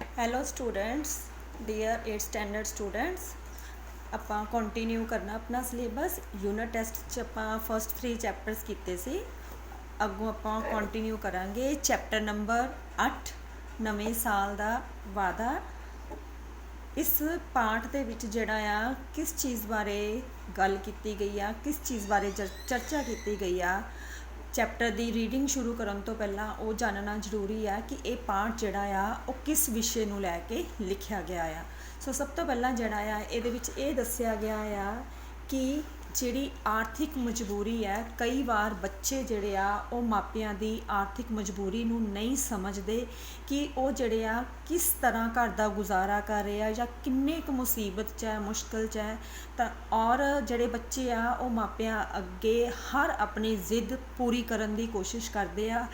Hello students, dear 8th standard students. ਆਪਾਂ continue ਕਰਨਾ ਆਪਣਾ ਸਿਲੇਬਸ। ਯੂਨਿਟ ਟੈਸਟ 'ਚ ਆਪਾਂ ਫਸਟ 3 ਚੈਪਟਰਸ ਕੀਤੇ ਸੀ। ਅੱਗੋਂ ਆਪਾਂ ਕੰਟੀਨਿਊ ਕਰਾਂਗੇ ਚੈਪਟਰ ਨੰਬਰ 8 ਨਵੇਂ ਸਾਲ ਦਾ ਵਾਅਦਾ। ਇਸ ਪਾਠ ਦੇ ਵਿੱਚ ਜਿਹੜਾ ਆ ਕਿਸ ਚੀਜ਼ ਬਾਰੇ ਗੱਲ ਕੀਤੀ ਗਈ ਆ, ਕਿਸ ਚੀਜ਼ ਬਾਰੇ ਚਰਚਾ ਕੀਤੀ ਗਈ ਆ, ਚੈਪਟਰ ਦੀ ਰੀਡਿੰਗ ਸ਼ੁਰੂ ਕਰਨ ਤੋਂ ਪਹਿਲਾਂ ਉਹ ਜਾਣਨਾ ਜ਼ਰੂਰੀ ਆ ਕਿ ਇਹ ਪਾਠ ਜਿਹੜਾ ਆ ਉਹ ਕਿਸ ਵਿਸ਼ੇ ਨੂੰ ਲੈ ਕੇ ਲਿਖਿਆ ਗਿਆ ਆ। ਸੋ ਸਭ ਤੋਂ ਪਹਿਲਾਂ ਜਿਹੜਾ ਆ ਇਹਦੇ ਵਿੱਚ ਇਹ ਦੱਸਿਆ ਗਿਆ ਆ ਕਿ ਜਿਹੜੀ ਆਰਥਿਕ ਮਜਬੂਰੀ ਹੈ, ਕਈ ਵਾਰ ਬੱਚੇ ਜਿਹੜੇ ਆ ਉਹ ਮਾਪਿਆਂ ਦੀ ਆਰਥਿਕ ਮਜਬੂਰੀ ਨੂੰ ਨਹੀਂ ਸਮਝਦੇ ਕਿ ਉਹ ਜਿਹੜੇ ਆ ਕਿਸ ਤਰ੍ਹਾਂ ਘਰ ਦਾ ਗੁਜ਼ਾਰਾ ਕਰ ਰਹੇ ਆ ਜਾਂ ਕਿੰਨੇ ਕੁ ਮੁਸੀਬਤ 'ਚ ਹੈ, ਮੁਸ਼ਕਿਲ 'ਚ ਹੈ। ਤਾਂ ਔਰ ਜਿਹੜੇ ਬੱਚੇ ਆ ਉਹ ਮਾਪਿਆਂ ਅੱਗੇ ਹਰ ਆਪਣੀ ਜ਼ਿੱਦ ਪੂਰੀ ਕਰਨ ਦੀ ਕੋਸ਼ਿਸ਼ ਕਰਦੇ ਆ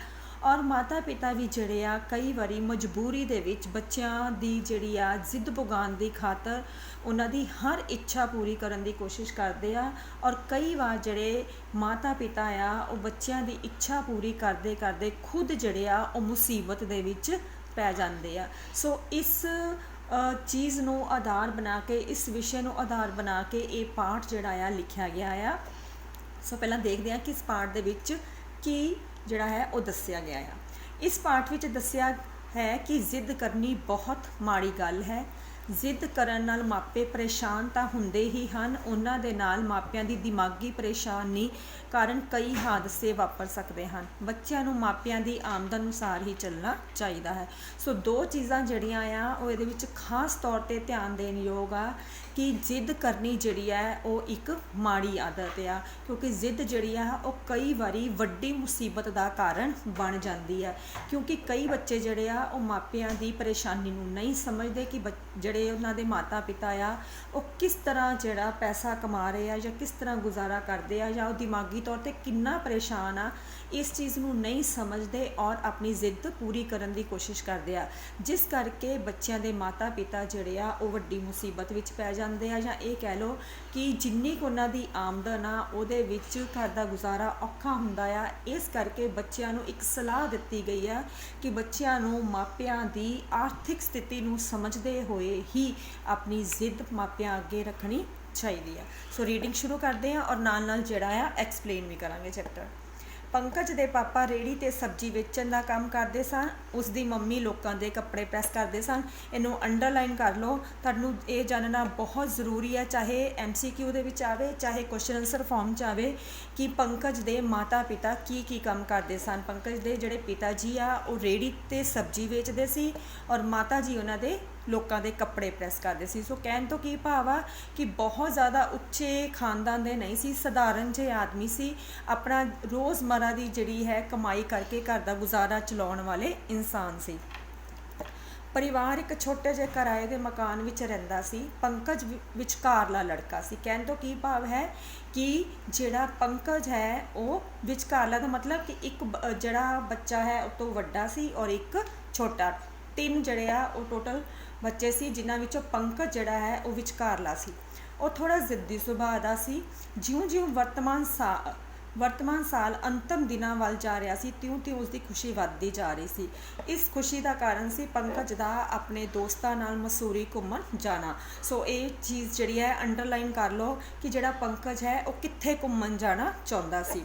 ਔਰ ਮਾਤਾ ਪਿਤਾ ਵੀ ਜਿਹੜੇ ਆ ਕਈ ਵਾਰੀ ਮਜਬੂਰੀ ਦੇ ਵਿੱਚ ਬੱਚਿਆਂ ਦੀ ਜਿਹੜੀ ਆ ਜ਼ਿੱਦ ਪੁਗਾਉਣ ਦੀ ਖਾਤਰ ਉਹਨਾਂ ਦੀ ਹਰ ਇੱਛਾ ਪੂਰੀ ਕਰਨ ਦੀ ਕੋਸ਼ਿਸ਼ ਕਰਦੇ ਆ ਔਰ ਕਈ ਵਾਰ ਜਿਹੜੇ ਮਾਤਾ ਪਿਤਾ ਆ ਉਹ ਬੱਚਿਆਂ ਦੀ ਇੱਛਾ ਪੂਰੀ ਕਰਦੇ ਕਰਦੇ ਖੁਦ ਜਿਹੜੇ ਆ ਉਹ ਮੁਸੀਬਤ ਦੇ ਵਿੱਚ ਪੈ ਜਾਂਦੇ ਆ। ਸੋ ਇਸ ਚੀਜ਼ ਨੂੰ ਆਧਾਰ ਬਣਾ ਕੇ, ਇਸ ਵਿਸ਼ੇ ਨੂੰ ਆਧਾਰ ਬਣਾ ਕੇ ਇਹ ਪਾਠ ਜਿਹੜਾ ਆ ਲਿਖਿਆ ਗਿਆ ਆ। ਸੋ ਪਹਿਲਾਂ ਦੇਖਦੇ ਹਾਂ ਕਿ ਇਸ ਪਾਠ ਦੇ ਵਿੱਚ ਕੀ ਜਿਹੜਾ ਹੈ ਉਹ ਦੱਸਿਆ ਗਿਆ ਆ। ਇਸ ਪਾਠ ਵਿੱਚ ਦੱਸਿਆ ਹੈ ਕਿ ਜ਼ਿੱਦ ਕਰਨੀ ਬਹੁਤ ਮਾੜੀ ਗੱਲ ਹੈ। ਜ਼ਿੱਦ ਕਰਨ ਨਾਲ ਮਾਪੇ ਪਰੇਸ਼ਾਨ ਤਾਂ ਹੁੰਦੇ ਹੀ ਹਨ, ਉਹਨਾਂ ਦੇ ਨਾਲ ਮਾਪਿਆਂ ਦੀ ਦਿਮਾਗੀ ਪਰੇਸ਼ਾਨੀ ਕਾਰਨ ਕਈ ਹਾਦਸੇ ਵਾਪਰ ਸਕਦੇ ਹਨ। ਬੱਚਿਆਂ ਨੂੰ ਮਾਪਿਆਂ ਦੀ ਆਮਦਨ ਅਨੁਸਾਰ ਹੀ ਚੱਲਣਾ ਚਾਹੀਦਾ ਹੈ। ਸੋ ਦੋ ਚੀਜ਼ਾਂ ਜਿਹੜੀਆਂ ਆ ਉਹ ਇਹਦੇ ਵਿੱਚ ਖਾਸ ਤੌਰ 'ਤੇ ਧਿਆਨ ਦੇਣ ਯੋਗ ਆ ਕਿ ਜ਼ਿੱਦ ਕਰਨੀ ਜਿਹੜੀ ਹੈ ਉਹ ਇੱਕ ਮਾੜੀ ਆਦਤ ਆ, ਕਿਉਂਕਿ ਜ਼ਿੱਦ ਜਿਹੜੀ ਆ ਉਹ ਕਈ ਵਾਰੀ ਵੱਡੀ ਮੁਸੀਬਤ ਦਾ ਕਾਰਨ ਬਣ ਜਾਂਦੀ ਹੈ। ਕਿਉਂਕਿ ਕਈ ਬੱਚੇ ਜਿਹੜੇ ਆ ਉਹ ਮਾਪਿਆਂ ਦੀ ਪਰੇਸ਼ਾਨੀ ਨੂੰ ਨਹੀਂ ਸਮਝਦੇ ਕਿ ਜਿਹੜੇ ਉਹਨਾਂ ਦੇ ਮਾਤਾ ਪਿਤਾ ਆ ਉਹ ਕਿਸ ਤਰ੍ਹਾਂ ਜਿਹੜਾ ਪੈਸਾ ਕਮਾ ਰਹੇ ਆ ਜਾਂ ਕਿਸ ਤਰ੍ਹਾਂ ਗੁਜ਼ਾਰਾ ਕਰਦੇ ਆ ਜਾਂ ਉਹ ਦਿਮਾਗੀ ਤੌਰ 'ਤੇ ਕਿੰਨਾ ਪਰੇਸ਼ਾਨ ਆ। ਇਸ ਚੀਜ਼ ਨੂੰ ਨਹੀਂ ਸਮਝਦੇ ਔਰ ਆਪਣੀ ਜ਼ਿੱਦ ਪੂਰੀ ਕਰਨ ਦੀ ਕੋਸ਼ਿਸ਼ ਕਰਦੇ ਆ, ਜਿਸ ਕਰਕੇ ਬੱਚਿਆਂ ਦੇ ਮਾਤਾ ਪਿਤਾ ਜਿਹੜੇ ਆ ਉਹ ਵੱਡੀ ਮੁਸੀਬਤ ਵਿੱਚ ਪੈ ਜਾਂਦੇ ਆ, ਜਾਂ ਇਹ ਕਹਿ ਲਓ ਕਿ ਜਿੰਨੀ ਕੁ ਉਹਨਾਂ ਦੀ ਆਮਦਨ ਆ ਉਹਦੇ ਵਿੱਚ ਘਰ ਦਾ ਗੁਜ਼ਾਰਾ ਔਖਾ ਹੁੰਦਾ ਆ। ਇਸ ਕਰਕੇ ਬੱਚਿਆਂ ਨੂੰ ਇੱਕ ਸਲਾਹ ਦਿੱਤੀ ਗਈ ਆ ਕਿ ਬੱਚਿਆਂ ਨੂੰ ਮਾਪਿਆਂ ਦੀ ਆਰਥਿਕ ਸਥਿਤੀ ਨੂੰ ਸਮਝਦੇ ਹੋਏ ਹੀ ਆਪਣੀ ਜ਼ਿੱਦ ਮਾਪਿਆਂ ਅੱਗੇ ਰੱਖਣੀ ਚਾਹੀਦੀ ਆ। ਸੋ ਰੀਡਿੰਗ ਸ਼ੁਰੂ ਕਰਦੇ ਆ ਔਰ ਨਾਲ ਨਾਲ ਜਿਹੜਾ ਆ ਐਕਸਪਲੇਨ ਵੀ ਕਰਾਂਗੇ ਚੈਪਟਰ। ਪੰਕਜ ਦੇ ਪਾਪਾ ਰੇਹੜੀ 'ਤੇ ਸਬਜ਼ੀ ਵੇਚਣ ਦਾ ਕੰਮ ਕਰਦੇ ਸਨ। ਉਸ ਦੀ ਮੰਮੀ ਲੋਕਾਂ ਦੇ ਕੱਪੜੇ ਪ੍ਰੈਸ ਕਰਦੇ ਸਨ। ਇਹਨੂੰ ਅੰਡਰਲਾਈਨ ਕਰ ਲਓ, ਤੁਹਾਨੂੰ ਇਹ ਜਾਣਨਾ ਬਹੁਤ ਜ਼ਰੂਰੀ ਹੈ, ਚਾਹੇ MCQ ਦੇ ਵਿੱਚ ਆਵੇ ਚਾਹੇ ਕੁਐਸਚਨ ਆਨਸਰ ਫਾਰਮ 'ਚ ਆਵੇ, ਕਿ ਪੰਕਜ ਦੇ ਮਾਤਾ ਪਿਤਾ ਕੀ ਕੰਮ ਕਰਦੇ ਸਨ। ਪੰਕਜ ਦੇ ਜਿਹੜੇ ਪਿਤਾ ਜੀ ਆ ਉਹ ਰੇਹੜੀ 'ਤੇ ਸਬਜ਼ੀ ਵੇਚਦੇ ਸੀ ਔਰ ਮਾਤਾ ਜੀ ਉਹਨਾਂ ਦੇ ਲੋਕਾਂ ਦੇ ਕੱਪੜੇ ਪ੍ਰੈਸ ਕਰਦੇ ਸੀ। ਸੋ ਕਹਿਣ ਤੋਂ ਕੀ ਭਾਵ ਆ ਕਿ ਬਹੁਤ ਜ਼ਿਆਦਾ ਉੱਚੇ ਖਾਨਦਾਨ ਦੇ ਨਹੀਂ ਸੀ, ਸਧਾਰਨ ਜਿਹੇ ਆਦਮੀ ਸੀ। ਆਪਣਾ ਰੋਜ਼ਮਰਾ ਦੀ ਜਿਹੜੀ ਹੈ ਕਮਾਈ ਕਰਕੇ ਘਰ ਦਾ ਗੁਜ਼ਾਰਾ ਚਲਾਉਣ ਵਾਲੇ ਇਨਸਾਨ ਸੀ। ਪਰਿਵਾਰ ਇੱਕ ਛੋਟੇ ਜਿਹੇ ਕਿਰਾਏ ਦੇ ਮਕਾਨ ਵਿੱਚ ਰਹਿੰਦਾ ਸੀ। ਪੰਕਜ ਵਿਚਕਾਰਲਾ ਲੜਕਾ ਸੀ। ਕਹਿਣ ਤੋਂ ਕੀ ਭਾਵ ਹੈ ਕਿ ਜਿਹੜਾ ਪੰਕਜ ਹੈ ਉਹ ਵਿਚਕਾਰਲਾ ਦਾ ਮਤਲਬ ਕਿ ਇੱਕ ਜਿਹੜਾ ਬੱਚਾ ਹੈ ਉਹ ਤੋਂ ਵੱਡਾ ਸੀ ਔਰ ਇੱਕ ਛੋਟਾ। ਤਿੰਨ ਜਿਹੜੇ ਆ ਉਹ ਟੋਟਲ ਬੱਚੇ ਸੀ, ਜਿਨ੍ਹਾਂ ਵਿੱਚੋਂ ਪੰਕਜ ਜਿਹੜਾ ਹੈ ਉਹ ਵਿਚਕਾਰਲਾ ਸੀ। ਉਹ ਥੋੜ੍ਹਾ ਜ਼ਿੱਦੀ ਸੁਭਾਅ ਦਾ ਸੀ। ਜਿਉਂ-ਜਿਉਂ ਵਰਤਮਾਨ ਸਾਲ ਅੰਤਮ ਦਿਨਾਂ ਵੱਲ ਜਾ ਰਿਹਾ ਸੀ, ਤਿਉਂ-ਤਿਉਂ ਉਸਦੀ ਖੁਸ਼ੀ ਵੱਧਦੀ ਜਾ ਰਹੀ ਸੀ। ਇਸ ਖੁਸ਼ੀ ਦਾ ਕਾਰਨ ਸੀ ਪੰਕਜ ਦਾ ਆਪਣੇ ਦੋਸਤਾਂ ਨਾਲ ਮਸੂਰੀ ਘੁੰਮਣ ਜਾਣਾ। ਸੋ ਇਹ ਚੀਜ਼ ਜਿਹੜੀ ਹੈ ਅੰਡਰਲਾਈਨ ਕਰ ਲਓ ਕਿ ਜਿਹੜਾ ਪੰਕਜ ਹੈ ਉਹ ਕਿੱਥੇ ਘੁੰਮਣ ਜਾਣਾ ਚਾਹੁੰਦਾ ਸੀ।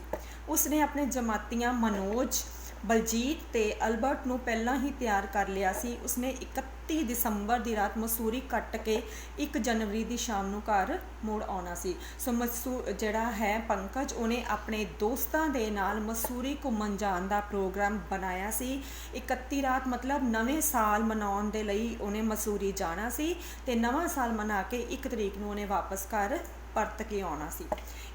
ਉਸਨੇ ਆਪਣੇ ਜਮਾਤੀਆਂ ਮਨੋਜ, ਬਲਜੀਤ ਤੇ ਅਲਬਰਟ ਨੂੰ ਪਹਿਲਾਂ ਹੀ ਤਿਆਰ ਕਰ ਲਿਆ ਸੀ। ਉਸਨੇ 31 ਦਸੰਬਰ ਦੀ ਰਾਤ ਮਸੂਰੀ ਕੱਟ ਕੇ 1 ਜਨਵਰੀ ਦੀ ਸ਼ਾਮ ਨੂੰ ਘਰ ਮੁੜ ਆਉਣਾ ਸੀ। ਸੋ ਜਿਹੜਾ ਹੈ ਪੰਕਜ, ਉਹਨੇ ਆਪਣੇ ਦੋਸਤਾਂ ਦੇ ਨਾਲ ਮਸੂਰੀ ਘੁੰਮਣ ਜਾਣ ਦਾ ਪ੍ਰੋਗਰਾਮ ਬਣਾਇਆ ਸੀ। 31 ਰਾਤ ਮਤਲਬ ਨਵੇਂ ਸਾਲ ਮਨਾਉਣ ਦੇ ਲਈ ਉਹਨੇ ਮਸੂਰੀ ਜਾਣਾ ਸੀ ਤੇ ਨਵਾਂ ਸਾਲ ਮਨਾ ਕੇ 1 ਤਰੀਕ ਨੂੰ ਉਹਨੇ ਵਾਪਸ ਘਰ ਪਰਤ ਕੇ ਆਉਣਾ ਸੀ।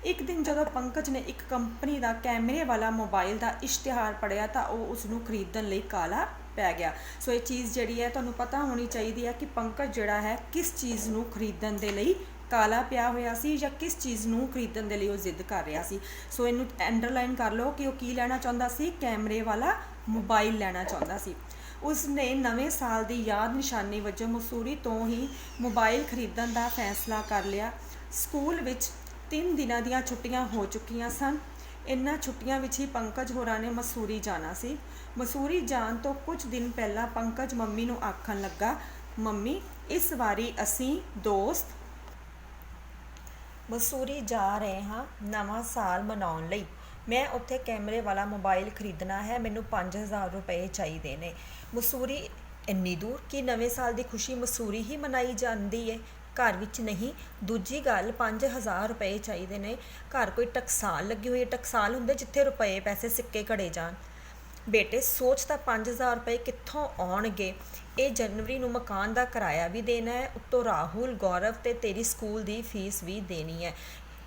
ਇੱਕ ਦਿਨ ਜਦੋਂ ਪੰਕਜ ਨੇ ਇੱਕ ਕੰਪਨੀ ਦਾ ਕੈਮਰੇ ਵਾਲਾ ਮੋਬਾਈਲ ਦਾ ਇਸ਼ਤਿਹਾਰ ਪੜ੍ਹਿਆ ਤਾਂ ਉਹ ਉਸ ਨੂੰ ਖਰੀਦਣ ਲਈ ਕਾਹਲਾ ਪੈ ਗਿਆ। ਸੋ ਇਹ ਚੀਜ਼ ਜਿਹੜੀ ਹੈ ਤੁਹਾਨੂੰ ਪਤਾ ਹੋਣੀ ਚਾਹੀਦੀ ਹੈ ਕਿ ਪੰਕਜ ਜਿਹੜਾ ਹੈ ਕਿਸ ਚੀਜ਼ ਨੂੰ ਖਰੀਦਣ ਦੇ ਲਈ ਕਾਲਾ ਪਿਆ ਹੋਇਆ ਸੀ ਜਾਂ ਕਿਸ ਚੀਜ਼ ਨੂੰ ਖਰੀਦਣ ਦੇ ਲਈ ਉਹ ਜ਼ਿੱਦ ਕਰ ਰਿਹਾ ਸੀ। ਸੋ ਇਹਨੂੰ ਅੰਡਰਲਾਈਨ ਕਰ ਲਓ ਕਿ ਉਹ ਕੀ ਲੈਣਾ ਚਾਹੁੰਦਾ ਸੀ, ਕੈਮਰੇ ਵਾਲਾ ਮੋਬਾਈਲ ਲੈਣਾ ਚਾਹੁੰਦਾ ਸੀ। ਉਸਨੇ ਨਵੇਂ ਸਾਲ ਦੀ ਯਾਦ ਨਿਸ਼ਾਨੀ ਵਜੋਂ ਮਸੂਰੀ ਤੋਂ ਹੀ ਮੋਬਾਈਲ ਖਰੀਦਣ ਦਾ ਫੈਸਲਾ ਕਰ ਲਿਆ। ਸਕੂਲ ਵਿੱਚ 3 ਦਿਨਾਂ ਦੀਆਂ ਛੁੱਟੀਆਂ ਹੋ ਚੁੱਕੀਆਂ ਸਨ। ਇਹਨਾਂ ਛੁੱਟੀਆਂ ਵਿੱਚ ਹੀ ਪੰਕਜ ਹੋਰਾਂ ਨੇ ਮਸੂਰੀ ਜਾਣਾ ਸੀ। ਮਸੂਰੀ ਜਾਣ ਤੋਂ ਕੁਝ ਦਿਨ ਪਹਿਲਾਂ ਪੰਕਜ ਮੰਮੀ ਨੂੰ ਆਖਣ ਲੱਗਾ, ਮੰਮੀ ਇਸ ਵਾਰੀ ਅਸੀਂ ਦੋਸਤ ਮਸੂਰੀ ਜਾ ਰਹੇ ਹਾਂ ਨਵਾਂ ਸਾਲ ਮਨਾਉਣ ਲਈ। ਮੈਂ ਉੱਥੇ ਕੈਮਰੇ ਵਾਲਾ ਮੋਬਾਈਲ ਖਰੀਦਣਾ ਹੈ, ਮੈਨੂੰ 5000 ਰੁਪਏ ਚਾਹੀਦੇ ਨੇ। ਮਸੂਰੀ ਇੰਨੀ ਦੂਰ? ਕਿ ਨਵੇਂ ਸਾਲ ਦੀ ਖੁਸ਼ੀ ਮਸੂਰੀ ਹੀ ਮਨਾਈ ਜਾਂਦੀ ਹੈ, ਘਰ ਵਿੱਚ ਨਹੀਂ। ਦੂਜੀ ਗੱਲ 5000 ਰੁਪਏ ਚਾਹੀਦੇ ਨੇ, ਘਰ ਕੋਈ ਟਕਸਾਲ ਲੱਗੀ ਹੋਈ ਹੈ? ਟਕਸਾਲ ਹੁੰਦੇ ਜਿੱਥੇ ਰੁਪਏ ਪੈਸੇ ਸਿੱਕੇ ਘੜੇ ਜਾਣ। ਬੇਟੇ ਸੋਚ ਤਾਂ 5000 ਰੁਪਏ ਕਿੱਥੋਂ ਆਉਣਗੇ? ਇਹ ਜਨਵਰੀ ਨੂੰ ਮਕਾਨ ਦਾ ਕਿਰਾਇਆ ਵੀ ਦੇਣਾ ਹੈ, ਉੱਤੋਂ ਰਾਹੁਲ, ਗੌਰਵ ਤੇ ਤੇਰੀ ਸਕੂਲ ਦੀ ਫੀਸ ਵੀ ਦੇਣੀ ਹੈ।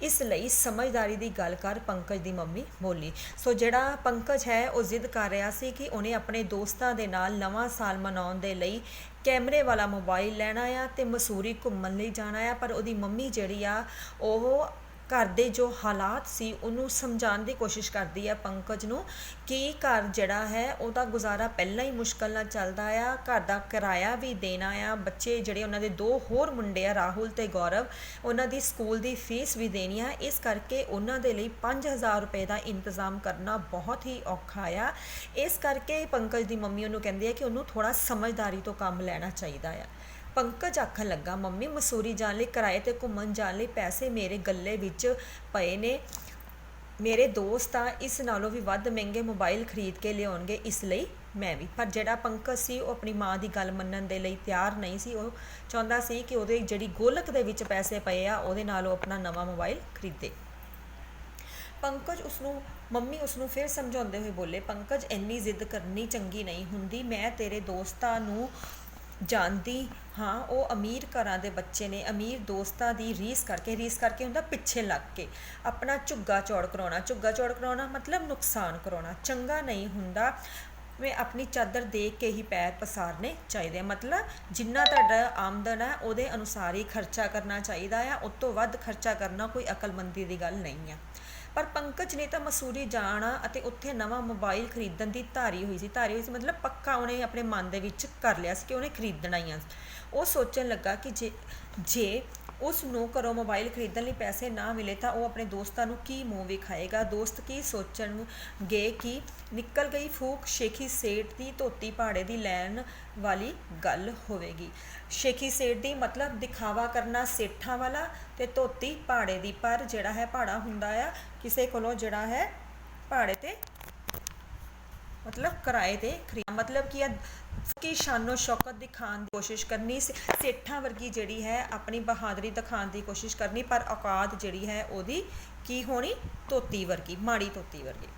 ਇਸ ਲਈ ਸਮਝਦਾਰੀ ਦੀ ਗੱਲ ਕਰ, ਪੰਕਜ ਦੀ ਮੰਮੀ ਬੋਲੀ। ਸੋ ਜਿਹੜਾ ਪੰਕਜ ਹੈ ਉਹ ਜ਼ਿੱਦ ਕਰ ਰਿਹਾ ਸੀ ਕਿ ਉਹਨੇ ਆਪਣੇ ਦੋਸਤਾਂ ਦੇ ਨਾਲ ਨਵਾਂ ਸਾਲ ਮਨਾਉਣ ਦੇ ਲਈ ਕੈਮਰੇ ਵਾਲਾ ਮੋਬਾਈਲ ਲੈਣਾ ਆ ਤੇ ਮਸੂਰੀ ਘੁੰਮਣ ਲਈ ਜਾਣਾ ਆ। ਪਰ ਉਹਦੀ ਮੰਮੀ ਜਿਹੜੀ ਆ ਉਹ ਘਰ ਦੇ ਜੋ ਹਾਲਾਤ ਸੀ ਉਹਨੂੰ ਸਮਝਾਉਣ ਦੀ ਕੋਸ਼ਿਸ਼ ਕਰਦੀ ਹੈ ਪੰਕਜ ਨੂੰ ਕਿ ਘਰ ਜਿਹੜਾ ਹੈ ਉਹਦਾ ਗੁਜ਼ਾਰਾ ਪਹਿਲਾਂ ਹੀ ਮੁਸ਼ਕਲ ਨਾਲ ਚੱਲਦਾ ਆ, ਘਰ ਦਾ ਕਿਰਾਇਆ ਵੀ ਦੇਣਾ ਆ, ਬੱਚੇ ਜਿਹੜੇ ਉਹਨਾਂ ਦੇ 2 ਹੋਰ ਮੁੰਡੇ ਆ ਰਾਹੁਲ ਤੇ ਗੌਰਵ, ਉਹਨਾਂ ਦੀ ਸਕੂਲ ਦੀ ਫੀਸ ਵੀ ਦੇਣੀ ਆ। ਇਸ ਕਰਕੇ ਉਹਨਾਂ ਦੇ ਲਈ 5000 ਰੁਪਏ ਦਾ ਇੰਤਜ਼ਾਮ ਕਰਨਾ ਬਹੁਤ ਹੀ ਔਖਾ ਆ। ਇਸ ਕਰਕੇ ਪੰਕਜ ਦੀ ਮੰਮੀ ਉਹਨੂੰ ਕਹਿੰਦੀ ਹੈ ਕਿ ਉਹਨੂੰ ਥੋੜ੍ਹਾ ਸਮਝਦਾਰੀ ਤੋਂ ਕੰਮ ਲੈਣਾ ਚਾਹੀਦਾ ਆ। ਪੰਕਜ ਆਖਣ ਲੱਗਾ, ਮੰਮੀ ਮਸੂਰੀ ਜਾਣ ਲਈ ਕਿਰਾਏ 'ਤੇ ਘੁੰਮਣ ਜਾਣ ਲਈ ਪੈਸੇ ਮੇਰੇ ਗੱਲੇ ਵਿੱਚ ਪਏ ਨੇ, ਮੇਰੇ ਦੋਸਤ ਆ ਇਸ ਨਾਲੋਂ ਵੀ ਵੱਧ ਮਹਿੰਗੇ ਮੋਬਾਈਲ ਖਰੀਦ ਕੇ ਲਿਆਉਣਗੇ, ਇਸ ਲਈ ਮੈਂ ਵੀ। ਪਰ ਜਿਹੜਾ ਪੰਕਜ ਸੀ ਉਹ ਆਪਣੀ ਮਾਂ ਦੀ ਗੱਲ ਮੰਨਣ ਦੇ ਲਈ ਤਿਆਰ ਨਹੀਂ ਸੀ। ਉਹ ਚਾਹੁੰਦਾ ਸੀ ਕਿ ਉਹਦੇ ਜਿਹੜੀ ਗੋਲਕ ਦੇ ਵਿੱਚ ਪੈਸੇ ਪਏ ਆ ਉਹਦੇ ਨਾਲ ਉਹ ਆਪਣਾ ਨਵਾਂ ਮੋਬਾਈਲ ਖਰੀਦੇ। ਪੰਕਜ ਮੰਮੀ ਉਸਨੂੰ ਫਿਰ ਸਮਝਾਉਂਦੇ ਹੋਏ ਬੋਲੇ, ਪੰਕਜ ਇੰਨੀ ਜ਼ਿੱਦ ਕਰਨੀ ਚੰਗੀ ਨਹੀਂ ਹੁੰਦੀ, ਮੈਂ ਤੇਰੇ ਦੋਸਤਾਂ ਨੂੰ ਜਾਣਦੀ ਹਾਂ, ਉਹ ਅਮੀਰ ਘਰਾਂ ਦੇ ਬੱਚੇ ਨੇ, ਅਮੀਰ ਦੋਸਤਾਂ ਦੀ ਰੀਸ ਕਰਕੇ ਹੁੰਦਾ ਪਿੱਛੇ ਲੱਗ ਕੇ ਆਪਣਾ ਝੁੱਗਾ ਚੌੜ ਕਰਾਉਣਾ ਮਤਲਬ ਨੁਕਸਾਨ ਕਰਾਉਣਾ ਚੰਗਾ ਨਹੀਂ ਹੁੰਦਾ। ਮੈਂ ਆਪਣੀ ਚਾਦਰ ਦੇਖ ਕੇ ਹੀ ਪੈਰ ਪਸਾਰਨੇ ਚਾਹੀਦੇ ਆ, ਮਤਲਬ ਜਿੰਨਾ ਤੁਹਾਡਾ ਆਮਦਨ ਹੈ ਉਹਦੇ ਅਨੁਸਾਰ ਹੀ ਖਰਚਾ ਕਰਨਾ ਚਾਹੀਦਾ ਆ, ਉਸ ਤੋਂ ਵੱਧ ਖਰਚਾ ਕਰਨਾ ਕੋਈ ਅਕਲਮੰਦੀ ਦੀ ਗੱਲ ਨਹੀਂ ਆ। ਪਰ ਪੰਕਜ ਨੇ ਤਾਂ ਮਸੂਰੀ ਜਾਣਾ ਅਤੇ ਉੱਥੇ ਨਵਾਂ ਮੋਬਾਈਲ ਖਰੀਦਣ ਦੀ ਧਾਰੀ ਹੋਈ ਸੀ ਮਤਲਬ ਪੱਕਾ ਉਹਨੇ ਆਪਣੇ ਮਨ ਦੇ ਵਿੱਚ ਕਰ ਲਿਆ ਸੀ ਕਿ ਉਹਨੇ ਖਰੀਦਣਾ ਹੀ ਆ। ਉਹ ਸੋਚਣ ਲੱਗਾ ਕਿ ਜੇ ਉਸ ਨੂੰ ਘਰੋਂ ਮੋਬਾਈਲ ਖਰੀਦਣ ਲਈ ਪੈਸੇ ਨਾ ਮਿਲੇ ਤਾਂ ਉਹ ਆਪਣੇ ਦੋਸਤਾਂ ਨੂੰ ਕੀ ਮੂੰਹ ਵਿਖਾਏਗਾ, ਦੋਸਤ ਕੀ ਸੋਚਣਗੇ। ਕਿ ਨਿਕਲ ਗਈ ਫੂਕ ਸ਼ੇਖੀ ਸੇਠ ਦੀ ਧੋਤੀ ਭਾੜੇ ਦੀ ਲੈਣ ਵਾਲੀ ਗੱਲ ਹੋਵੇਗੀ। ਸ਼ੇਖੀ ਸੇਠ ਦੀ ਮਤਲਬ ਦਿਖਾਵਾ ਕਰਨਾ ਸੇਠਾਂ ਵਾਲਾ, ਤੇ ਧੋਤੀ ਭਾੜੇ ਦੀ। ਪਰ ਜਿਹੜਾ ਹੈ ਭਾੜਾ ਹੁੰਦਾ ਆ ਕਿਸੇ ਕੋਲੋਂ ਜਿਹੜਾ ਹੈ ਭਾੜੇ ਤੇ ਮਤਲਬ ਕਿਰਾਏ ਤੇ ਮਤਲਬ ਕਿ ਸ਼ਾਨੋ ਸ਼ੌਕਤ ਦਿਖਾਉਣ ਦੀ ਕੋਸ਼ਿਸ਼ ਕਰਨੀ, ਸੇਠਾਂ ਵਰਗੀ ਜਿਹੜੀ ਹੈ ਆਪਣੀ ਬਹਾਦਰੀ ਦਿਖਾਉਣ ਦੀ ਕੋਸ਼ਿਸ਼ ਕਰਨੀ, ਪਰ ਔਕਾਤ ਜਿਹੜੀ ਹੈ ਉਹਦੀ ਕੀ ਹੋਣੀ, ਧੋਤੀ ਵਰਗੀ, ਮਾੜੀ ਧੋਤੀ ਵਰਗੀ।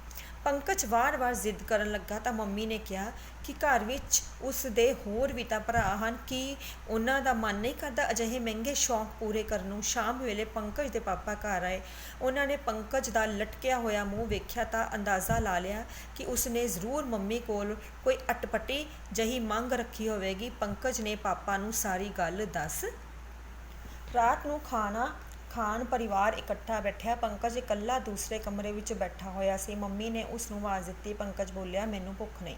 ਪੰਕਜ ਵਾਰ-ਵਾਰ ਜ਼ਿੱਦ ਕਰਨ ਲੱਗਾ ਤਾਂ ਮੰਮੀ ਨੇ ਕਿਹਾ ਕਿ ਘਰ ਵਿੱਚ ਉਸ ਦੇ ਹੋਰ ਵੀ ਤਾਂ ਭਰਾ ਹਨ, ਕਿ ਉਹਨਾਂ ਦਾ ਮਨ ਨਹੀਂ ਕਰਦਾ ਅਜਿਹੇ ਮਹਿੰਗੇ ਸ਼ੌਂਕ ਪੂਰੇ ਕਰਨ ਨੂੰ। ਸ਼ਾਮ ਵੇਲੇ ਪੰਕਜ ਦੇ ਪਾਪਾ ਘਰ ਆਏ। ਉਹਨਾਂ ਨੇ ਪੰਕਜ ਦਾ ਲਟਕਿਆ ਹੋਇਆ ਮੂੰਹ ਵੇਖਿਆ ਤਾਂ ਅੰਦਾਜ਼ਾ ਲਾ ਲਿਆ ਕਿ ਉਸਨੇ ਜ਼ਰੂਰ ਮੰਮੀ ਕੋਲ ਕੋਈ ਅਟਪਟੀ ਜਿਹੀ ਮੰਗ ਰੱਖੀ ਹੋਵੇਗੀ। ਪੰਕਜ ਨੇ ਪਾਪਾ ਨੂੰ ਸਾਰੀ ਗੱਲ ਦੱਸ। ਰਾਤ ਨੂੰ ਖਾਣ ਪਰਿਵਾਰ ਇਕੱਠਾ ਬੈਠਿਆ। ਪੰਕਜ ਇਕੱਲਾ ਦੂਸਰੇ ਕਮਰੇ ਵਿੱਚ ਬੈਠਾ ਹੋਇਆ ਸੀ। ਮੰਮੀ ਨੇ ਉਸ ਨੂੰ ਆਵਾਜ਼ ਦਿੱਤੀ। ਪੰਕਜ ਬੋਲਿਆ, ਮੈਨੂੰ ਭੁੱਖ ਨਹੀਂ।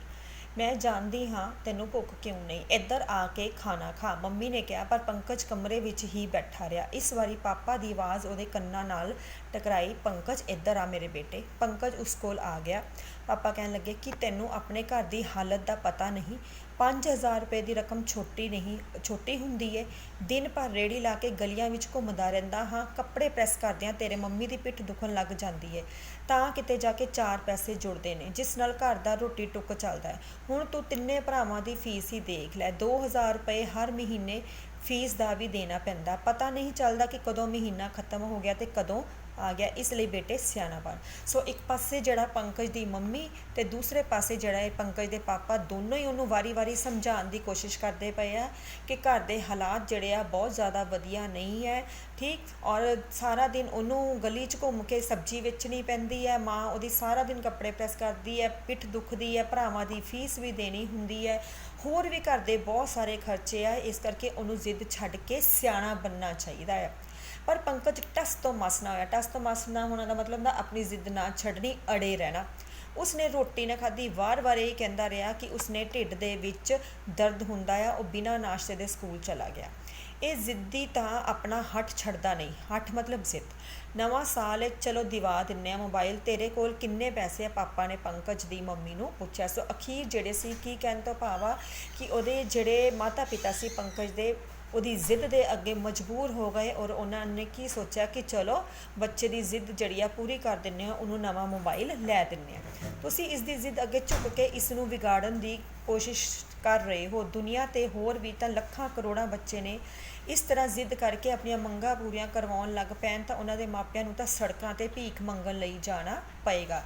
ਮੈਂ ਜਾਣਦੀ ਹਾਂ ਤੈਨੂੰ ਭੁੱਖ ਕਿਉਂ ਨਹੀਂ, ਇੱਧਰ ਆ ਕੇ ਖਾਣਾ ਖਾ, ਮੰਮੀ ਨੇ ਕਿਹਾ। ਪਰ ਪੰਕਜ ਕਮਰੇ ਵਿੱਚ ਹੀ ਬੈਠਾ ਰਿਹਾ। ਇਸ ਵਾਰੀ ਪਾਪਾ ਦੀ ਆਵਾਜ਼ ਉਹਦੇ ਕੰਨਾਂ ਨਾਲ ਟਕਰਾਈ, ਪੰਕਜ ਇੱਧਰ ਆ ਮੇਰੇ ਬੇਟੇ। ਪੰਕਜ ਉਸ ਕੋਲ ਆ ਗਿਆ। ਪਾਪਾ ਕਹਿਣ ਲੱਗੇ ਕਿ ਤੈਨੂੰ ਆਪਣੇ ਘਰ ਦੀ ਹਾਲਤ ਦਾ ਪਤਾ ਨਹੀਂ, 5000 ਰੁਪਏ ਦੀ ਰਕਮ ਛੋਟੀ ਹੁੰਦੀ ਹੈ। ਦਿਨ ਭਰ ਰੇਹੜੀ ਲਾ ਕੇ ਗਲੀਆਂ ਵਿੱਚ ਘੁੰਮਦਾ ਰਹਿੰਦਾ ਹਾਂ, ਕੱਪੜੇ ਪ੍ਰੈਸ ਕਰਦਿਆਂ ਤੇਰੇ ਮੰਮੀ ਦੀ ਪਿੱਠ ਦੁਖਣ ਲੱਗ ਜਾਂਦੀ ਹੈ, ਤਾਂ ਕਿਤੇ ਜਾ ਕੇ 4 ਪੈਸੇ ਜੁੜਦੇ ਨੇ ਜਿਸ ਨਾਲ ਘਰ ਦਾ ਰੋਟੀ ਟੁੱਕ ਚੱਲਦਾ ਹੈ। ਹੁਣ ਤੂੰ ਤਿੰਨੇ ਭਰਾਵਾਂ ਦੀ ਫੀਸ ਹੀ ਦੇਖ ਲੈ, 2000 ਰੁਪਏ ਹਰ ਮਹੀਨੇ ਫੀਸ ਦਾ ਵੀ ਦੇਣਾ ਪੈਂਦਾ, ਪਤਾ ਨਹੀਂ ਚੱਲਦਾ ਕਿ ਕਦੋਂ ਮਹੀਨਾ ਖਤਮ ਹੋ ਗਿਆ ਤੇ ਕਦੋਂ ਆ ਗਿਆ। ਇਸ ਲਈ ਬੇਟੇ ਸਿਆਣਾ ਬਣ। ਸੋ ਇੱਕ ਪਾਸੇ ਜਿਹੜਾ ਪੰਕਜ ਦੀ ਮੰਮੀ ਤੇ ਦੂਸਰੇ ਪਾਸੇ ਜਿਹੜਾ ਇਹ ਪੰਕਜ ਦੇ ਪਾਪਾ, ਦੋਨੋਂ ਹੀ ਉਹਨੂੰ ਵਾਰੀ-ਵਾਰੀ ਸਮਝਾਉਣ ਦੀ ਕੋਸ਼ਿਸ਼ ਕਰਦੇ ਪਏ ਆ ਕਿ ਘਰ ਦੇ ਹਾਲਾਤ ਜਿਹੜੇ ਆ ਬਹੁਤ ਜ਼ਿਆਦਾ ਵਧੀਆ ਨਹੀਂ ਹੈ, ਠੀਕ। ਔਰ ਸਾਰਾ ਦਿਨ ਉਹਨੂੰ ਗਲੀ 'ਚ ਘੁੰਮ ਕੇ ਸਬਜ਼ੀ ਵੇਚਣੀ ਪੈਂਦੀ ਹੈ, ਮਾਂ ਉਹਦੀ ਸਾਰਾ ਦਿਨ ਕੱਪੜੇ ਪ੍ਰੈਸ ਕਰਦੀ ਹੈ, ਪਿੱਠ ਦੁਖਦੀ ਹੈ, ਭਰਾਵਾਂ ਦੀ ਫੀਸ ਵੀ ਦੇਣੀ ਹੁੰਦੀ ਹੈ, ਹੋਰ ਵੀ ਘਰ ਦੇ ਬਹੁਤ ਸਾਰੇ ਖਰਚੇ ਆ। ਇਸ ਕਰਕੇ ਉਹਨੂੰ ਜ਼ਿੱਦ ਛੱਡ ਕੇ ਸਿਆਣਾ ਬਣਨਾ ਚਾਹੀਦਾ ਹੈ। ਪਰ ਪੰਕਜ ਟਸ ਤੋਂ ਮਸ ਨਾ ਹੋਇਆ। ਟਸ ਤੋਂ ਮਸ ਨਾ ਹੋਣਾ ਦਾ ਮਤਲਬ ਨਾ ਆਪਣੀ ਜ਼ਿੱਦ ਨਾ ਛੱਡਣੀ, ਅੜੇ ਰਹਿਣਾ। ਉਸਨੇ ਰੋਟੀ ਨਾ ਖਾਧੀ। ਵਾਰ-ਵਾਰ ਇਹ ਕਹਿੰਦਾ ਰਿਹਾ ਕਿ ਉਸਨੇ ਢਿੱਡ ਦੇ ਵਿੱਚ ਦਰਦ ਹੁੰਦਾ ਆ। ਉਹ ਬਿਨਾਂ ਨਾਸ਼ਤੇ ਦੇ ਸਕੂਲ ਚਲਾ ਗਿਆ। ਇਹ ਜ਼ਿੱਦੀ ਤਾਂ ਆਪਣਾ ਹੱਠ ਛੱਡਦਾ ਨਹੀਂ। ਹੱਠ ਮਤਲਬ ਜ਼ਿੱਦ। ਨਵਾਂ ਸਾਲ ਹੈ, ਚਲੋ ਦਿਵਾ ਦਿੰਨੇ ਆ ਮੋਬਾਈਲ, ਤੇਰੇ ਕੋਲ ਕਿੰਨੇ ਪੈਸੇ ਆ? ਪਾਪਾ ਨੇ ਪੰਕਜ ਦੀ ਮੰਮੀ ਨੂੰ ਪੁੱਛਿਆ। ਸੋ ਅਖੀਰ ਜਿਹੜੇ ਸੀ ਕੀ ਕਹਿਣ ਤੋਂ ਭਾਵ ਆ ਕਿ ਉਹਦੇ ਜਿਹੜੇ ਮਾਤਾ ਪਿਤਾ ਸੀ ਪੰਕਜ ਦੇ, ਉਹਦੀ ਜ਼ਿੱਦ ਦੇ ਅੱਗੇ ਮਜਬੂਰ ਹੋ ਗਏ ਔਰ ਉਹਨਾਂ ਨੇ ਕੀ ਸੋਚਿਆ ਕਿ ਚਲੋ ਬੱਚੇ ਦੀ ਜ਼ਿੱਦ ਜਿਹੜੀ ਆ ਪੂਰੀ ਕਰ ਦਿੰਦੇ ਆ, ਉਹਨੂੰ ਨਵਾਂ ਮੋਬਾਈਲ ਲੈ ਦਿੰਦੇ ਆ। ਤੁਸੀਂ ਇਸ ਦੀ ਜ਼ਿੱਦ ਅੱਗੇ ਝੁਕ ਕੇ ਇਸ ਨੂੰ ਵਿਗਾੜਨ ਦੀ ਕੋਸ਼ਿਸ਼ ਕਰ ਰਹੇ ਹੋ। ਦੁਨੀਆ 'ਤੇ ਹੋਰ ਵੀ ਤਾਂ ਲੱਖਾਂ ਕਰੋੜਾਂ ਬੱਚੇ ਨੇ ਇਸ ਤਰ੍ਹਾਂ ਜ਼ਿੱਦ ਕਰਕੇ ਆਪਣੀਆਂ ਮੰਗਾਂ ਪੂਰੀਆਂ ਕਰਵਾਉਣ ਲੱਗ ਪੈਣ ਤਾਂ ਉਹਨਾਂ ਦੇ ਮਾਪਿਆਂ ਨੂੰ ਤਾਂ ਸੜਕਾਂ 'ਤੇ ਭੀਖ ਮੰਗਣ ਲਈ ਜਾਣਾ ਪਏਗਾ।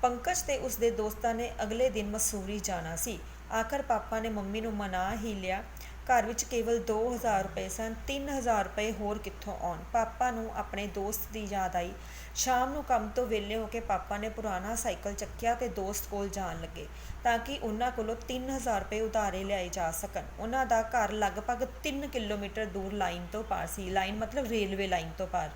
ਪੰਕਜ ਤੇ ਉਸ ਦੇ ਦੋਸਤਾਂ ਨੇ ਅਗਲੇ ਦਿਨ ਮਸੂਰੀ ਜਾਣਾ ਸੀ। ਆਖਰ ਪਾਪਾ ਨੇ ਮੰਮੀ ਨੂੰ ਮਨਾ ਹੀ ਲਿਆ। ਘਰ ਵਿੱਚ ਕੇਵਲ 2000 ਰੁਪਏ ਸਨ। 3000 ਰੁਪਏ ਹੋਰ ਕਿੱਥੋਂ ਆਉਣ? ਪਾਪਾ ਨੂੰ ਆਪਣੇ ਦੋਸਤ ਦੀ ਯਾਦ ਆਈ। ਸ਼ਾਮ ਨੂੰ ਕੰਮ ਤੋਂ ਵਿਹਲੇ ਹੋ ਕੇ ਪਾਪਾ ਨੇ ਪੁਰਾਣਾ ਸਾਈਕਲ ਚੱਕਿਆ ਤੇ ਦੋਸਤ ਕੋਲ ਜਾਣ ਲੱਗੇ ਤਾਂ ਕਿ ਉਹਨਾਂ ਕੋਲੋਂ 3000 ਰੁਪਏ ਉਧਾਰੇ ਲਿਆਏ ਜਾ ਸਕਣ। ਉਹਨਾਂ ਦਾ ਘਰ ਲਗਭਗ 3 ਕਿਲੋਮੀਟਰ ਦੂਰ ਲਾਈਨ ਤੋਂ ਪਾਰ ਸੀ। ਲਾਈਨ ਮਤਲਬ ਰੇਲਵੇ ਲਾਈਨ ਤੋਂ ਪਾਰ।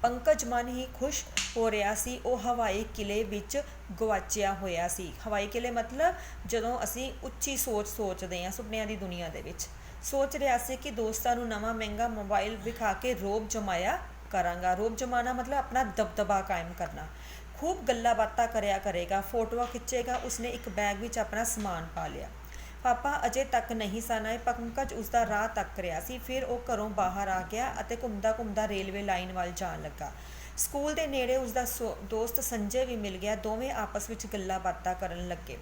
ਪੰਕਜ ਮਨ ਹੀ ਖੁਸ਼ ਹੋ ਰਿਹਾ ਸੀ। ਉਹ ਹਵਾਈ ਕਿਲੇ ਵਿੱਚ ਗਵਾਚਿਆ ਹੋਇਆ ਸੀ। ਹਵਾਈ ਕਿਲੇ ਮਤਲਬ ਜਦੋਂ ਅਸੀਂ ਉੱਚੀ ਸੋਚ ਸੋਚਦੇ ਹਾਂ ਸੁਪਨਿਆਂ ਦੀ ਦੁਨੀਆ ਦੇ ਵਿੱਚ। ਸੋਚ ਰਿਹਾ ਸੀ ਕਿ ਦੋਸਤਾਂ ਨੂੰ ਨਵਾਂ ਮਹਿੰਗਾ ਮੋਬਾਈਲ ਵਿਖਾ ਕੇ ਰੋਬ ਜਮਾਇਆ ਕਰਾਂਗਾ। ਰੋਬ ਜਮਾਣਾ ਮਤਲਬ ਆਪਣਾ ਦਬਦਬਾ ਕਾਇਮ ਕਰਨਾ। ਖੂਬ ਗੱਲਾਂ ਬਾਤਾਂ ਕਰਿਆ ਕਰੇਗਾ, ਫੋਟੋਆਂ ਖਿੱਚੇਗਾ। ਉਸਨੇ ਇੱਕ ਬੈਗ ਵਿੱਚ ਆਪਣਾ ਸਮਾਨ ਪਾ ਲਿਆ। ਪਾਪਾ ਅਜੇ ਤੱਕ ਨਹੀਂ ਸਨ ਆਏ। ਪੰਕਜ ਉਸਦਾ ਰਾਹ ਤੱਕ ਰਿਹਾ ਸੀ। ਫਿਰ ਉਹ ਘਰੋਂ ਬਾਹਰ ਆ ਗਿਆ ਅਤੇ ਘੁੰਮਦਾ ਘੁੰਮਦਾ ਰੇਲਵੇ ਲਾਈਨ ਵੱਲ ਜਾਣ ਲੱਗਾ। ਸਕੂਲ ਦੇ ਨੇੜੇ ਉਸਦਾ ਦੋਸਤ ਸੰਜੇ ਵੀ ਮਿਲ ਗਿਆ। ਦੋਵੇਂ ਆਪਸ ਵਿੱਚ ਗੱਲਾਂ ਬਾਤਾਂ ਕਰਨ ਲੱਗੇ।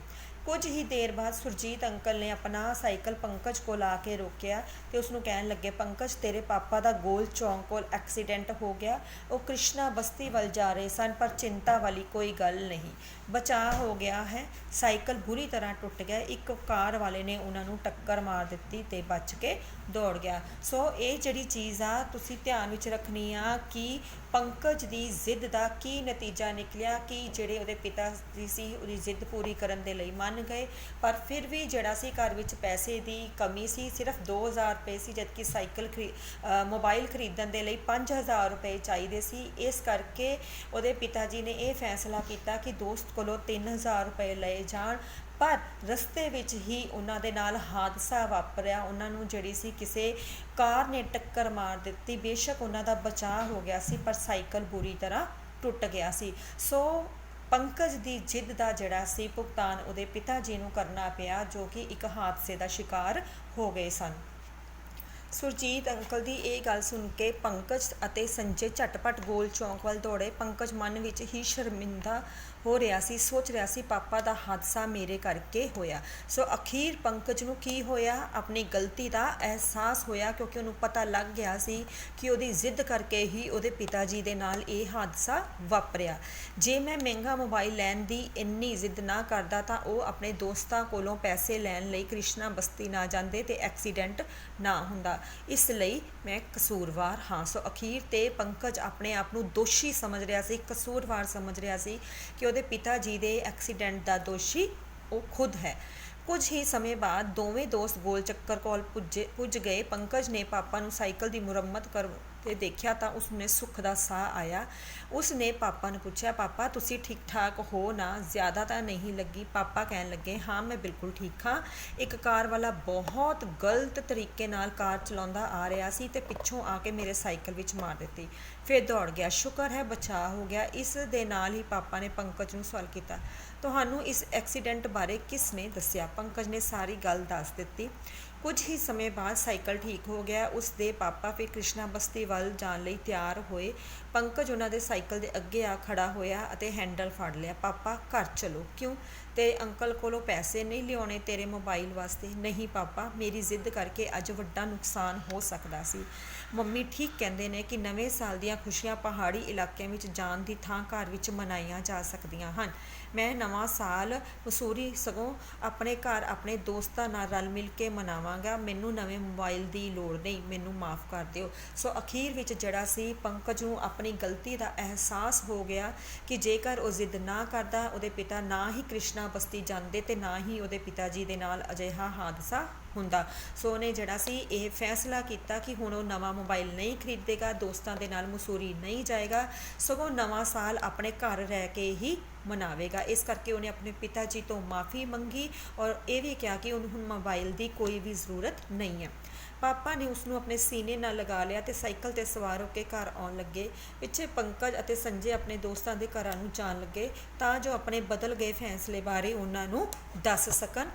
ਕੁਝ ਹੀ ਦੇਰ ਬਾਅਦ ਸੁਰਜੀਤ ਅੰਕਲ ਨੇ ਆਪਣਾ ਸਾਈਕਲ ਪੰਕਜ ਕੋਲ ਆ ਕੇ ਰੋਕਿਆ ਤੇ ਉਸਨੂੰ ਕਹਿਣ ਲੱਗੇ, ਪੰਕਜ ਤੇਰੇ ਪਾਪਾ ਦਾ ਗੋਲ ਚੌਂਕ ਕੋਲ ਐਕਸੀਡੈਂਟ ਹੋ ਗਿਆ। ਉਹ ਕ੍ਰਿਸ਼ਨਾ ਬਸਤੀ ਵੱਲ ਜਾ ਰਹੇ ਸਨ, ਪਰ ਚਿੰਤਾ ਵਾਲੀ ਕੋਈ ਗੱਲ ਨਹੀਂ, ਬਚਾਅ ਹੋ ਗਿਆ ਹੈ। ਸਾਈਕਲ ਬੁਰੀ ਤਰ੍ਹਾਂ ਟੁੱਟ ਗਿਆ। ਇੱਕ ਕਾਰ ਵਾਲੇ ਨੇ ਉਹਨਾਂ ਨੂੰ ਟੱਕਰ ਮਾਰ ਦਿੱਤੀ ਤੇ ਬਚ ਕੇ ਦੌੜ ਗਿਆ। ਸੋ ਇਹ ਜਿਹੜੀ ਚੀਜ਼ ਆ ਤੁਸੀਂ ਧਿਆਨ ਵਿੱਚ ਰੱਖਣੀ ਆ ਕਿ ਪੰਕਜ ਦੀ ਜ਼ਿੱਦ ਦਾ ਕੀ ਨਤੀਜਾ ਨਿਕਲਿਆ ਕਿ ਜਿਹੜੇ ਉਹਦੇ ਪਿਤਾ ਜੀ ਸੀ ਉਹਦੀ ਜ਼ਿੱਦ ਪੂਰੀ ਕਰਨ ਦੇ ਲਈ ਮੰਨ ਗਏ, ਪਰ ਫਿਰ ਵੀ ਜਿਹੜਾ ਸੀ ਘਰ ਵਿੱਚ ਪੈਸੇ ਦੀ ਕਮੀ ਸੀ। ਸਿਰਫ 2000 ਰੁਪਏ ਸੀ, ਜਦਕਿ ਮੋਬਾਈਲ ਖਰੀਦਣ ਦੇ ਲਈ 5000 ਰੁਪਏ ਚਾਹੀਦੇ ਸੀ। ਇਸ ਕਰਕੇ ਉਹਦੇ ਪਿਤਾ ਜੀ ਨੇ ਇਹ ਫੈਸਲਾ ਕੀਤਾ ਕਿ ਦੋਸਤ ਕੋਲੋਂ 3000 ਰੁਪਏ ਲਏ ਜਾਣ। ਪਰ ਰਸਤੇ ਵਿੱਚ ਹੀ ਉਹਨਾਂ ਦੇ ਨਾਲ ਹਾਦਸਾ ਵਾਪਰਿਆ। ਉਹਨਾਂ ਨੂੰ ਜਿਹੜੀ ਸੀ ਕਿਸੇ ਕਾਰ ਨੇ ਟੱਕਰ ਮਾਰ ਦਿੱਤੀ। ਬੇਸ਼ੱਕ ਉਹਨਾਂ ਦਾ ਬਚਾਅ ਹੋ ਗਿਆ ਸੀ, ਪਰ ਸਾਈਕਲ ਬੁਰੀ ਤਰ੍ਹਾਂ ਟੁੱਟ ਗਿਆ ਸੀ। ਸੋ ਪੰਕਜ ਦੀ ਜ਼ਿੱਦ ਦਾ ਜਿਹੜਾ ਸੀ ਭੁਗਤਾਨ ਉਹਦੇ ਪਿਤਾ ਜੀ ਨੂੰ ਕਰਨਾ ਪਿਆ, ਜੋ ਕਿ ਇੱਕ ਹਾਦਸੇ ਦਾ ਸ਼ਿਕਾਰ ਹੋ ਗਏ ਸਨ। ਸੁਰਜੀਤ ਅੰਕਲ ਦੀ ਇਹ ਗੱਲ ਸੁਣ ਕੇ ਪੰਕਜ ਅਤੇ ਸੰਜੇ ਝਟਪਟ ਗੋਲ ਚੌਂਕ ਵੱਲ ਦੌੜੇ। ਪੰਕਜ ਮਨ ਵਿੱਚ ਹੀ ਸ਼ਰਮਿੰਦਾ ਹੋ ਰਿਹਾ ਸੀ, ਸੋਚ ਰਿਹਾ ਸੀ ਪਾਪਾ ਦਾ ਹਾਦਸਾ ਮੇਰੇ ਕਰਕੇ ਹੋਇਆ। ਸੋ ਅਖੀਰ ਪੰਕਜ ਨੂੰ ਕੀ ਹੋਇਆ, ਆਪਣੀ ਗਲਤੀ ਦਾ ਅਹਿਸਾਸ ਹੋਇਆ, ਕਿਉਂਕਿ ਉਹਨੂੰ ਪਤਾ ਲੱਗ ਗਿਆ ਸੀ ਕਿ ਉਹਦੀ ਜ਼ਿੱਦ ਕਰਕੇ ਹੀ ਉਹਦੇ ਪਿਤਾ ਜੀ ਦੇ ਨਾਲ ਇਹ ਹਾਦਸਾ ਵਾਪਰਿਆ। ਜੇ ਮੈਂ ਮਹਿੰਗਾ ਮੋਬਾਈਲ ਲੈਣ ਦੀ ਇੰਨੀ ਜ਼ਿੱਦ ਨਾ ਕਰਦਾ ਤਾਂ ਉਹ ਆਪਣੇ ਦੋਸਤਾਂ ਕੋਲੋਂ ਪੈਸੇ ਲੈਣ ਲਈ ਕ੍ਰਿਸ਼ਨਾ ਬਸਤੀ ਨਾ ਜਾਂਦੇ ਤੇ ਐਕਸੀਡੈਂਟ ਨਾ ਹੁੰਦਾ। ਇਸ ਲਈ ਮੈਂ ਕਸੂਰਵਾਰ ਹਾਂ। ਸੋ ਅਖੀਰ ਤੇ ਪੰਕਜ ਆਪਣੇ ਆਪ ਨੂੰ ਦੋਸ਼ੀ ਸਮਝ ਰਿਹਾ ਸੀ, ਕਸੂਰਵਾਰ ਸਮਝ ਰਿਹਾ ਸੀ ਕਿ ਉਹਦੇ ਪਿਤਾ ਜੀ ਦੇ ਐਕਸੀਡੈਂਟ ਦਾ ਦੋਸ਼ੀ ਉਹ ਖੁਦ ਹੈ। ਕੁਝ ਹੀ ਸਮੇਂ ਬਾਅਦ ਦੋਵੇਂ ਦੋਸਤ ਗੋਲ ਚੱਕਰ ਕੋਲ ਪੁੱਜ ਗਏ। ਪੰਕਜ ਨੇ ਪਾਪਾ ਨੂੰ ਸਾਈਕਲ ਦੀ ਮੁਰੰਮਤ ਕਰ ਤੇ ਦੇਖਿਆ ਤਾਂ ਉਸਨੇ ਸੁੱਖ ਦਾ ਸਾਹ ਆਇਆ। ਉਸਨੇ ਪਾਪਾ ਨੂੰ ਪੁੱਛਿਆ, ਪਾਪਾ ਤੁਸੀਂ ਠੀਕ ਠਾਕ ਹੋ ਨਾ? ਜ਼ਿਆਦਾ ਤਾਂ ਨਹੀਂ ਲੱਗੀ? ਪਾਪਾ ਕਹਿਣ ਲੱਗੇ, ਹਾਂ ਮੈਂ ਬਿਲਕੁਲ ਠੀਕ ਹਾਂ। ਇੱਕ ਕਾਰ ਵਾਲਾ ਬਹੁਤ ਗਲਤ ਤਰੀਕੇ ਨਾਲ ਕਾਰ ਚਲਾਉਂਦਾ ਆ ਰਿਹਾ ਸੀ ਤੇ ਪਿੱਛੋਂ ਆ ਕੇ ਮੇਰੇ ਸਾਈਕਲ ਵਿੱਚ ਮਾਰ ਦਿੱਤੀ, ਫਿਰ ਦੌੜ ਗਿਆ। ਸ਼ੁਕਰ ਹੈ ਬਚਾਅ ਹੋ ਗਿਆ। ਇਸ ਦੇ ਨਾਲ ਹੀ ਪਾਪਾ ਨੇ ਪੰਕਜ ਨੂੰ ਸਵਾਲ ਕੀਤਾ, ਤੁਹਾਨੂੰ ਇਸ ਐਕਸੀਡੈਂਟ ਬਾਰੇ ਕਿਸ ਨੇ ਦੱਸਿਆ? ਪੰਕਜ ਨੇ ਸਾਰੀ ਗੱਲ ਦੱਸ ਦਿੱਤੀ। ਕੁਝ ਹੀ ਸਮੇਂ ਬਾਅਦ ਸਾਈਕਲ ਠੀਕ ਹੋ ਗਿਆ। ਉਸ ਦੇ ਪਾਪਾ ਫਿਰ ਕ੍ਰਿਸ਼ਨਾ ਬਸਤੀ ਵੱਲ ਜਾਣ ਲਈ ਤਿਆਰ ਹੋਏ। ਪੰਕਜ ਉਹਨਾਂ ਦੇ ਸਾਈਕਲ ਦੇ ਅੱਗੇ ਆ ਖੜਾ ਹੋਇਆ ਅਤੇ ਹੈਂਡਲ ਫੜ ਲਿਆ। ਪਾਪਾ ਘਰ ਚਲੋ। ਕਿਉਂ? ਤੇ ਅੰਕਲ ਕੋਲੋਂ ਪੈਸੇ ਨਹੀਂ ਲਿਆਉਣੇ ਤੇਰੇ ਮੋਬਾਈਲ ਵਾਸਤੇ? ਨਹੀਂ ਪਾਪਾ, ਮੇਰੀ ਜ਼ਿੱਦ ਕਰਕੇ ਅੱਜ ਵੱਡਾ ਨੁਕਸਾਨ ਹੋ ਸਕਦਾ ਸੀ। ਮੰਮੀ ਠੀਕ ਕਹਿੰਦੇ ਨੇ ਕਿ ਨਵੇਂ ਸਾਲ ਦੀਆਂ ਖੁਸ਼ੀਆਂ ਪਹਾੜੀ ਇਲਾਕਿਆਂ ਵਿੱਚ ਜਾਣ ਦੀ ਥਾਂ ਘਰ ਵਿੱਚ ਮਨਾਈਆਂ ਜਾ ਸਕਦੀਆਂ ਹਨ। ਮੈਂ ਨਵਾਂ ਸਾਲ ਮਸੂਰੀ ਸਗੋਂ ਆਪਣੇ ਘਰ ਆਪਣੇ ਦੋਸਤਾਂ ਨਾਲ ਰਲ ਮਿਲ ਕੇ ਮਨਾਵਾਂਗਾ। ਮੈਨੂੰ ਨਵੇਂ ਮੋਬਾਈਲ ਦੀ ਲੋੜ ਨਹੀਂ, ਮੈਨੂੰ ਮਾਫ਼ ਕਰ ਦਿਓ। ਸੋ ਅਖੀਰ ਵਿੱਚ ਜਿਹੜਾ ਸੀ ਪੰਕਜ ਨੂੰ ਆਪਣੀ ਗਲਤੀ ਦਾ ਅਹਿਸਾਸ ਹੋ ਗਿਆ ਕਿ ਜੇਕਰ ਉਹ ਜ਼ਿੱਦ ਨਾ ਕਰਦਾ ਉਹਦੇ ਪਿਤਾ ਨਾ ਹੀ ਕ੍ਰਿਸ਼ਨਾ ਬਸਤੀ ਜਾਂਦੇ ਤੇ ਨਾ ਹੀ ਉਹਦੇ ਪਿਤਾ ਜੀ ਦੇ ਨਾਲ ਅਜਿਹਾ ਹਾਦਸਾ ਹੁੰਦਾ। ਸੋ ਉਹਨੇ ਜਿਹੜਾ ਸੀ ਇਹ ਫੈਸਲਾ ਕੀਤਾ ਕਿ ਹੁਣ ਉਹ ਨਵਾਂ ਮੋਬਾਈਲ ਨਹੀਂ ਖਰੀਦੇਗਾ, ਦੋਸਤਾਂ ਦੇ ਨਾਲ ਮਸੂਰੀ ਨਹੀਂ ਜਾਏਗਾ, ਸਗੋਂ ਨਵਾਂ ਸਾਲ ਆਪਣੇ ਘਰ ਰਹਿ ਕੇ ਹੀ ਮਨਾਵੇਗਾ। ਇਸ ਕਰਕੇ ਉਹਨੇ ਆਪਣੇ ਪਿਤਾ ਜੀ ਤੋਂ ਮਾफ़ੀ ਮੰਗੀ ਔਰ ਇਹ ਵੀ ਕਿਹਾ ਕਿ ਉਹਨੂੰ ਹੁਣ ਮੋਬਾਈਲ ਦੀ ਕੋਈ ਵੀ ਜ਼ਰੂਰਤ ਨਹੀਂ ਹੈ। ਪਾਪਾ ਨੇ ਉਸਨੂੰ ਆਪਣੇ ਸੀਨੇ ਨਾਲ ਲਗਾ ਲਿਆ ਅਤੇ ਸਾਈਕਲ 'ਤੇ ਸਵਾਰ ਹੋ ਕੇ ਘਰ ਆਉਣ ਲੱਗੇ। ਪਿੱਛੇ ਪੰਕਜ ਅਤੇ ਸੰਜੇ ਆਪਣੇ ਦੋਸਤਾਂ ਦੇ ਘਰਾਂ ਨੂੰ ਜਾਣ ਲੱਗੇ ਤਾਂ ਜੋ ਆਪਣੇ ਬਦਲ ਗਏ ਫੈਸਲੇ ਬਾਰੇ ਉਹਨਾਂ ਨੂੰ ਦੱਸ ਸਕਣ।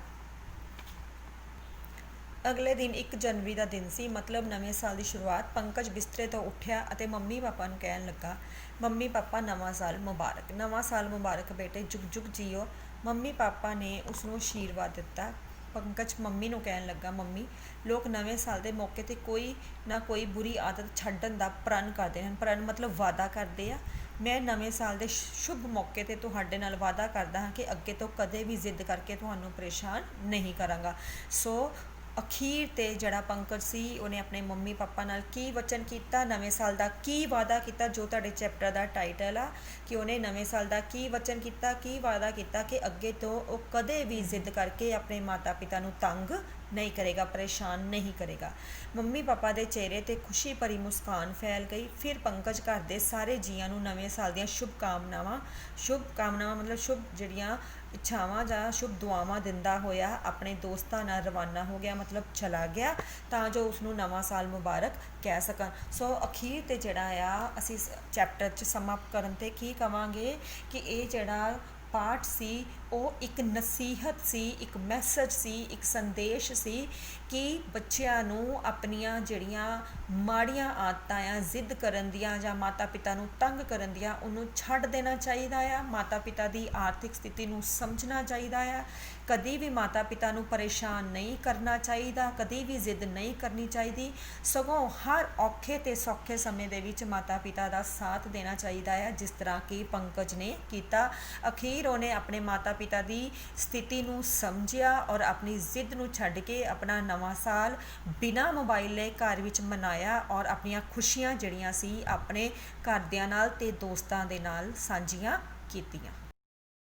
ਅਗਲੇ ਦਿਨ 1 ਜਨਵਰੀ ਦਾ ਦਿਨ ਸੀ, ਮਤਲਬ ਨਵੇਂ ਸਾਲ ਦੀ ਸ਼ੁਰੂਆਤ। ਪੰਕਜ ਬਿਸਤਰੇ ਤੋਂ ਉੱਠਿਆ ਅਤੇ ਮੰਮੀ ਪਾਪਾ ਨੂੰ ਕਹਿਣ ਲੱਗਾ, ਮੰਮੀ ਪਾਪਾ ਨਵਾਂ ਸਾਲ ਮੁਬਾਰਕ। ਨਵਾਂ ਸਾਲ ਮੁਬਾਰਕ ਬੇਟੇ, ਜੁਗ ਜੁਗ ਜੀਓ। ਮੰਮੀ ਪਾਪਾ ਨੇ ਉਸਨੂੰ ਆਸ਼ੀਰਵਾਦ ਦਿੱਤਾ। ਪੰਕਜ ਮੰਮੀ ਨੂੰ ਕਹਿਣ ਲੱਗਾ, ਮੰਮੀ, ਲੋਕ ਨਵੇਂ ਸਾਲ ਦੇ ਮੌਕੇ 'ਤੇ ਕੋਈ ਨਾ ਕੋਈ ਬੁਰੀ ਆਦਤ ਛੱਡਣ ਦਾ ਪ੍ਰਣ ਕਰਦੇ ਹਨ। ਪ੍ਰਣ ਮਤਲਬ ਵਾਅਦਾ ਕਰਦੇ ਆ। ਮੈਂ ਨਵੇਂ ਸਾਲ ਦੇ ਸ਼ੁਭ ਮੌਕੇ 'ਤੇ ਤੁਹਾਡੇ ਨਾਲ ਵਾਅਦਾ ਕਰਦਾ ਹਾਂ ਕਿ ਅੱਗੇ ਤੋਂ ਕਦੇ ਵੀ ਜ਼ਿੱਦ ਕਰਕੇ ਤੁਹਾਨੂੰ ਪਰੇਸ਼ਾਨ ਨਹੀਂ ਕਰਾਂਗਾ। ਸੋ ਅਖੀਰ 'ਤੇ ਜਿਹੜਾ ਪੰਕਜ ਸੀ ਉਹਨੇ ਆਪਣੇ ਮੰਮੀ ਪਾਪਾ ਨਾਲ ਕੀ ਵਚਨ ਕੀਤਾ, ਨਵੇਂ ਸਾਲ ਦਾ ਕੀ ਵਾਅਦਾ ਕੀਤਾ, ਜੋ ਤੁਹਾਡੇ ਚੈਪਟਰ ਦਾ ਟਾਈਟਲ ਆ ਕਿ ਉਹਨੇ ਨਵੇਂ ਸਾਲ ਦਾ ਕੀ ਵਚਨ ਕੀਤਾ, ਕੀ ਵਾਅਦਾ ਕੀਤਾ ਕਿ ਅੱਗੇ ਤੋਂ ਉਹ ਕਦੇ ਵੀ ਜ਼ਿੱਦ ਕਰਕੇ ਆਪਣੇ ਮਾਤਾ ਪਿਤਾ ਨੂੰ ਤੰਗ ਨਹੀਂ ਕਰੇਗਾ, ਪਰੇਸ਼ਾਨ ਨਹੀਂ ਕਰੇਗਾ। ਮੰਮੀ ਪਾਪਾ ਦੇ ਚਿਹਰੇ 'ਤੇ ਖੁਸ਼ੀ ਭਰੀ ਮੁਸਕਾਨ ਫੈਲ ਗਈ। ਫਿਰ ਪੰਕਜ ਘਰ ਦੇ ਸਾਰੇ ਜੀਆਂ ਨੂੰ ਨਵੇਂ ਸਾਲ ਦੀਆਂ ਸ਼ੁਭ ਕਾਮਨਾਵਾਂ ਮਤਲਬ ਸ਼ੁਭ ਜਿਹੜੀਆਂ ਇੱਛਾਵਾਂ ਜਾਂ ਸ਼ੁਭ ਦੁਆਵਾਂ ਦਿੰਦਾ ਹੋਇਆ ਆਪਣੇ ਦੋਸਤਾਂ ਨਾਲ ਰਵਾਨਾ ਹੋ ਗਿਆ, ਮਤਲਬ ਚਲਾ ਗਿਆ, ਤਾਂ ਜੋ ਉਸਨੂੰ ਨਵਾਂ ਸਾਲ ਮੁਬਾਰਕ ਕਹਿ ਸਕਣ। ਸੋ ਅਖੀਰ 'ਤੇ ਜਿਹੜਾ ਆ ਅਸੀਂ ਚੈਪਟਰ 'ਚ ਸਮਾਪਤ ਕਰਨ 'ਤੇ ਕੀ ਕਵਾਂਗੇ ਕਿ ਇਹ ਜਿਹੜਾ ਪਾਠ ਸੀ ਉਹ ਇੱਕ ਨਸੀਹਤ ਸੀ, ਇੱਕ ਮੈਸੇਜ ਸੀ, ਇੱਕ ਸੰਦੇਸ਼ ਸੀ ਕਿ ਬੱਚਿਆਂ ਨੂੰ ਆਪਣੀਆਂ ਜਿਹੜੀਆਂ ਮਾੜੀਆਂ ਆਦਤਾਂ ਆ ਜ਼ਿੱਦ ਕਰਨ ਦੀਆਂ ਜਾਂ ਮਾਤਾ ਪਿਤਾ ਨੂੰ ਤੰਗ ਕਰਨ ਦੀਆਂ, ਉਹਨੂੰ ਛੱਡ ਦੇਣਾ ਚਾਹੀਦਾ ਆ। ਮਾਤਾ ਪਿਤਾ ਦੀ ਆਰਥਿਕ ਸਥਿਤੀ ਨੂੰ ਸਮਝਣਾ ਚਾਹੀਦਾ ਆ। ਕਦੀ ਵੀ ਮਾਤਾ ਪਿਤਾ ਨੂੰ ਪਰੇਸ਼ਾਨ ਨਹੀਂ ਕਰਨਾ ਚਾਹੀਦਾ, ਕਦੀ ਵੀ ਜ਼ਿੱਦ ਨਹੀਂ ਕਰਨੀ ਚਾਹੀਦੀ, ਸਗੋਂ ਹਰ ਔਖੇ ਅਤੇ ਸੌਖੇ ਸਮੇਂ ਦੇ ਵਿੱਚ ਮਾਤਾ ਪਿਤਾ ਦਾ ਸਾਥ ਦੇਣਾ ਚਾਹੀਦਾ ਹੈ, ਜਿਸ ਤਰ੍ਹਾਂ ਕਿ ਪੰਕਜ ਨੇ ਕੀਤਾ। ਅਖੀਰ ਉਹਨੇ ਆਪਣੇ ਮਾਤਾ ਪਿਤਾ ਦੀ ਸਥਿਤੀ ਨੂੰ ਸਮਝਿਆ ਔਰ ਆਪਣੀ ਜ਼ਿੱਦ ਨੂੰ ਛੱਡ ਕੇ ਆਪਣਾ ਨਵਾਂ ਸਾਲ ਬਿਨਾਂ ਮੋਬਾਈਲ ਲਏ ਘਰ ਵਿੱਚ ਮਨਾਇਆ ਔਰ ਆਪਣੀਆਂ ਖੁਸ਼ੀਆਂ ਜਿਹੜੀਆਂ ਸੀ ਆਪਣੇ ਘਰਦਿਆਂ ਨਾਲ ਅਤੇ ਦੋਸਤਾਂ ਦੇ ਨਾਲ ਸਾਂਝੀਆਂ ਕੀਤੀਆਂ।